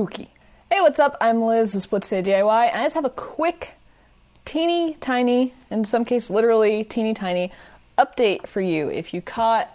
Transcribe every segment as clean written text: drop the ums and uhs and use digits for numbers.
spooky. Hey, what's up? I'm Liz, the Split State DIY, and I just have a quick, teeny tiny, in some cases literally teeny tiny, update for you. If you caught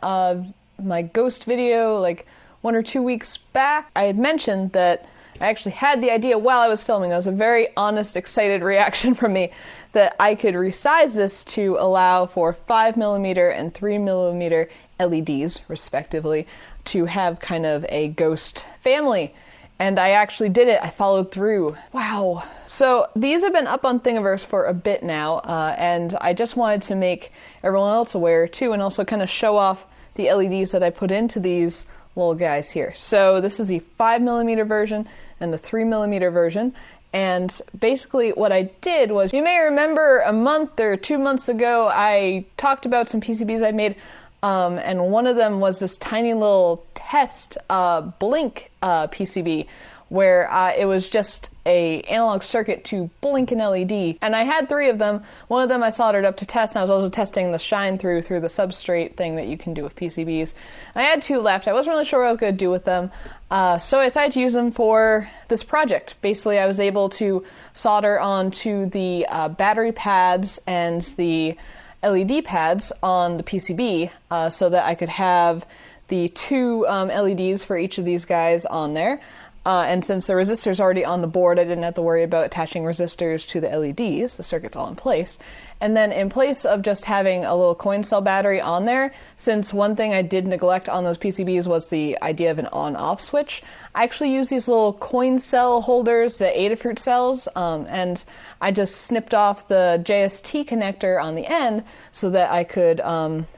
my ghost video like 1 or 2 weeks back, I had mentioned that I actually had the idea while I was filming. That was a very honest, excited reaction from me that I could resize this to allow for 5mm and 3mm LEDs, respectively, to have kind of a ghost family. And I actually did it. I followed through. Wow. So these have been up on Thingiverse for a bit now, and I just wanted to make everyone else aware too, and also kind of show off the LEDs that I put into these little guys here. So this is the 5mm version and the 3mm version. And basically what I did was, you may remember a month or 2 months ago, I talked about some PCBs I'd made, and one of them was this tiny little test blink PCB where it was just a analog circuit to blink an LED. And I had 3 of them. One of them I soldered up to test, and I was also testing the shine through the substrate thing that you can do with PCBs. I had 2 left. I wasn't really sure what I was going to do with them. So I decided to use them for this project. Basically, I was able to solder onto the battery pads and the LED pads on the PCB so that I could have the 2 LEDs for each of these guys on there. And since the resistor's already on the board, I didn't have to worry about attaching resistors to the LEDs. The circuit's all in place. And then in place of just having a little coin cell battery on there, since one thing I did neglect on those PCBs was the idea of an on-off switch, I actually use these little coin cell holders, the Adafruit cells, and I just snipped off the JST connector on the end so that I could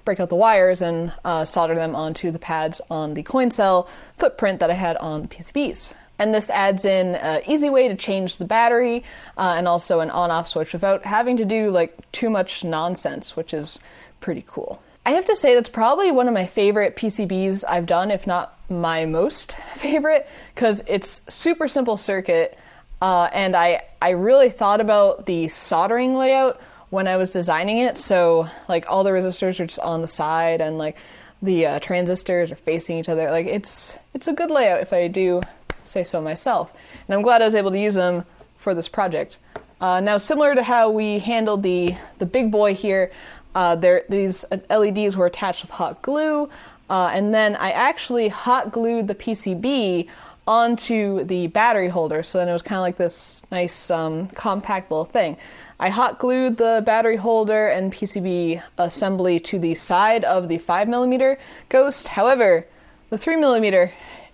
break out the wires and solder them onto the pads on the coin cell footprint that I had on the PCBs. And this adds in an easy way to change the battery and also an on-off switch without having to do like too much nonsense, which is pretty cool. I have to say that's probably one of my favorite PCBs I've done, if not my most favorite, because it's super simple circuit, and I really thought about the soldering layout when I was designing it. So like all the resistors are just on the side, and like the transistors are facing each other. Like it's a good layout if I do say so myself, and I'm glad I was able to use them for this project. Now, similar to how we handled the big boy here, these LEDs were attached with hot glue, and then I actually hot glued the PCB onto the battery holder, so then it was kind of like this nice compact little thing. I hot glued the battery holder and PCB assembly to the side of the 5mm Ghost. However, the 3mm,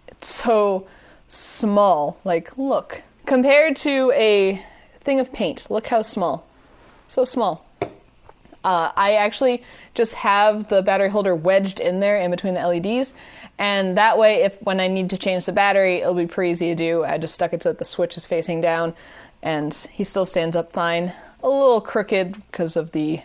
it's so small. Like, look. Compared to a thing of paint, look how small. So small. I actually just have the battery holder wedged in there in between the LEDs, and that way when I need to change the battery, it'll be pretty easy to do. I just stuck it so that the switch is facing down, and he still stands up fine. A little crooked because of the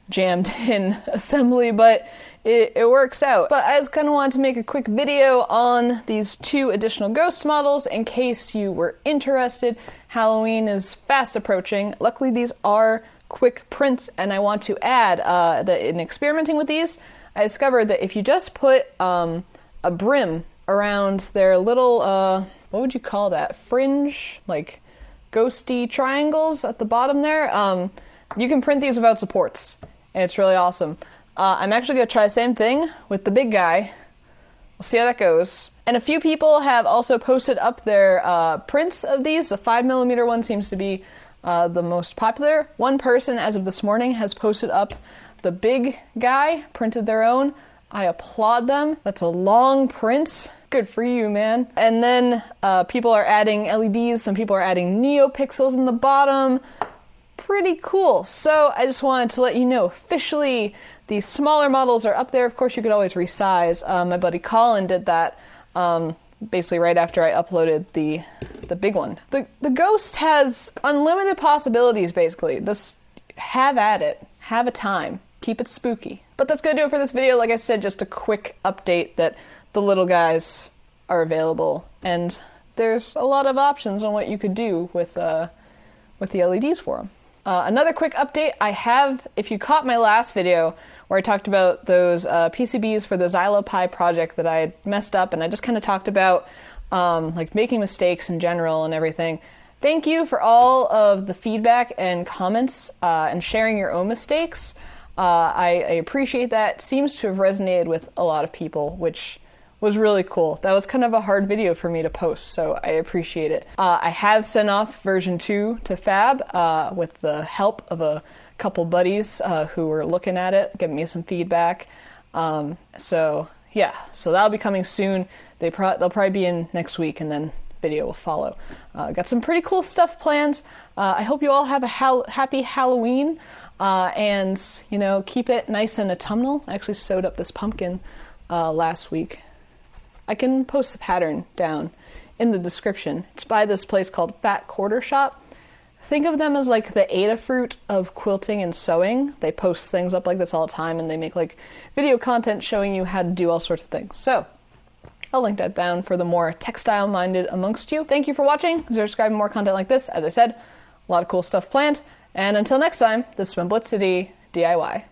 jammed in assembly, but it works out. But I just kind of wanted to make a quick video on these 2 additional ghost models in case you were interested. Halloween is fast approaching. Luckily, these are quick prints, and I want to add that in experimenting with these, I discovered that if you just put a brim around their little, what would you call that? Fringe? Like ghosty triangles at the bottom there? You can print these without supports, and it's really awesome. I'm actually going to try the same thing with the big guy. We'll see how that goes. And a few people have also posted up their prints of these. The 5mm one seems to be the most popular. One person, as of this morning, has posted up the big guy, printed their own. I applaud them. That's a long print. Good for you, man. And then people are adding LEDs. Some people are adding NeoPixels in the bottom. Pretty cool. So I just wanted to let you know, officially, the smaller models are up there. Of course, you could always resize. My buddy Colin did that basically right after I uploaded the big one. The Ghost has unlimited possibilities, basically. Just have at it. Have a time. Keep it spooky. But that's going to do it for this video. Like I said, just a quick update that the little guys are available, and there's a lot of options on what you could do with the LEDs for them. Another quick update, if you caught my last video where I talked about those PCBs for the XyloPi project that I had messed up, and I just kind of talked about like making mistakes in general and everything. Thank you for all of the feedback and comments and sharing your own mistakes. I appreciate that. Seems to have resonated with a lot of people, which was really cool. That was kind of a hard video for me to post, so I appreciate it. I have sent off version 2 to Fab with the help of a couple buddies who were looking at it, giving me some feedback. So yeah, so that'll be coming soon. They'll probably be in next week, and then video will follow. Got some pretty cool stuff planned. I hope you all have a happy Halloween, and you know, keep it nice and autumnal. I actually sewed up this pumpkin last week. I can post the pattern down in the description. It's by this place called Fat Quarter Shop. Think of them as like the Adafruit of quilting and sewing. They post things up like this all the time, and they make like video content showing you how to do all sorts of things. So I'll link that down for the more textile-minded amongst you. Thank you for watching. Consider subscribing more content like this. As I said, a lot of cool stuff planned. And until next time, this has been Blitz City DIY.